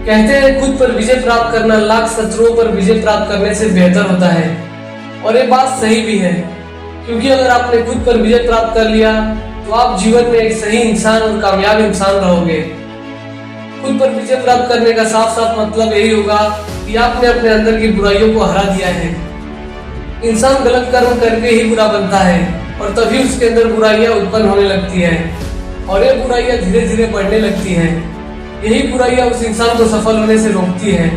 कहते हैं खुद पर विजय प्राप्त करना लाख शत्रुओं पर विजय प्राप्त करने से बेहतर होता है। और ये बात सही भी है, क्योंकि अगर आपने खुद पर विजय प्राप्त कर लिया तो आप जीवन में एक सही इंसान और कामयाब इंसान रहोगे। खुद पर विजय प्राप्त करने का साफ साफ मतलब यही होगा कि आपने अपने अंदर की बुराइयों को हरा दिया है। इंसान गलत कर्म करके ही बुरा बनता है और तभी उसके अंदर बुराइयां उत्पन्न होने लगती है और ये बुराइयां धीरे धीरे बढ़ने लगती है। यही बुराइयां उस इंसान को सफल होने से रोकती है।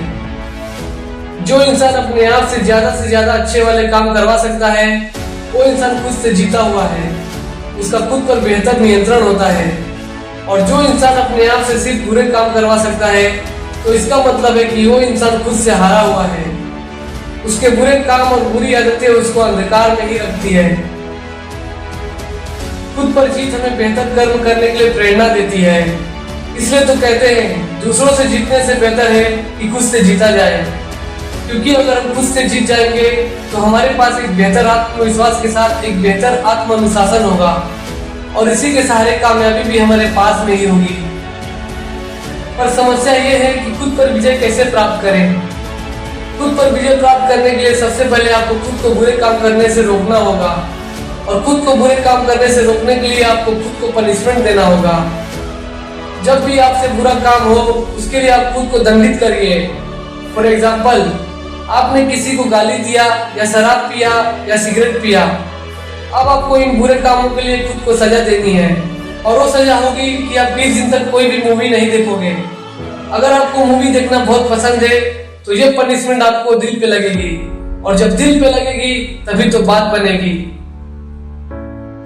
जो इंसान अपने आप से ज्यादा अच्छे वाले काम करवा सकता है वो इंसान खुद से जीता हुआ है, उसका खुद पर बेहतर नियंत्रण होता है। और जो इंसान अपने आप से सिर्फ बुरे काम करवा सकता है तो इसका मतलब है कि वो इंसान खुद से हारा हुआ है। उसके बुरे काम और बुरी आदतें उसको अंधकार में ही रखती है। खुद पर जीत हमें बेहतर कर्म करने के लिए प्रेरणा देती है। इसलिए तो कहते हैं दूसरों से जीतने से बेहतर है कि खुद से जीता जाए, क्योंकि अगर हम खुद से जीत जाएंगे तो हमारे पास एक बेहतर आत्मविश्वास के साथ एक बेहतर आत्म अनुशासन होगा और इसी के सहारे कामयाबी भी हमारे पास में ही होगी। पर समस्या ये है कि खुद पर विजय कैसे प्राप्त करें। खुद पर विजय प्राप्त करने के लिए सबसे पहले आपको खुद को बुरे काम करने से रोकना होगा और खुद को बुरे काम करने से रोकने के लिए आपको खुद को पनिशमेंट देना होगा। जब भी आपसे बुरा काम हो उसके लिए आप खुद को दंडित करिए। फॉर एग्जाम्पल, आपने किसी को गाली दिया या शराब पिया या सिगरेट पिया, अब आपको इन बुरे कामों के लिए खुद को सजा देनी है और वो सजा होगी कि आप 20 दिन तक कोई भी मूवी नहीं देखोगे। अगर आपको मूवी देखना बहुत पसंद है तो ये पनिशमेंट आपको दिल पे लगेगी और जब दिल पे लगेगी तभी तो बात बनेगी।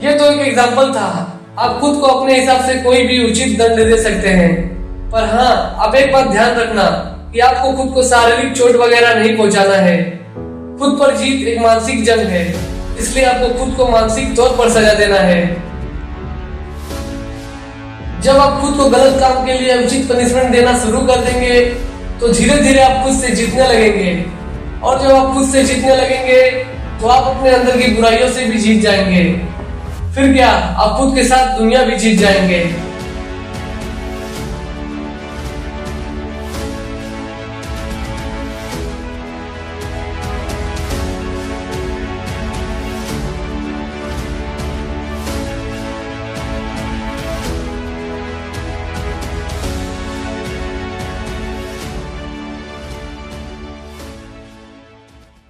ये तो एक एग्जाम्पल था। आप खुद को अपने हिसाब से कोई भी उचित दंड दे सकते हैं, पर हाँ, आप एक बात ध्यान रखना कि आपको खुद को शारीरिक चोट वगैरह नहीं पहुंचाना है। खुद पर जीत एक मानसिक जंग है, इसलिए आपको खुद को मानसिक तौर पर सजा देना है। जब आप खुद को गलत काम के लिए उचित पनिशमेंट देना शुरू कर देंगे तो धीरे धीरे आप खुद से जीतने लगेंगे और जब आप खुद से जीतने लगेंगे तो आप अपने अंदर की बुराइयों से भी जीत जाएंगे। फिर क्या, आप खुद के साथ दुनिया भी जीत जाएंगे।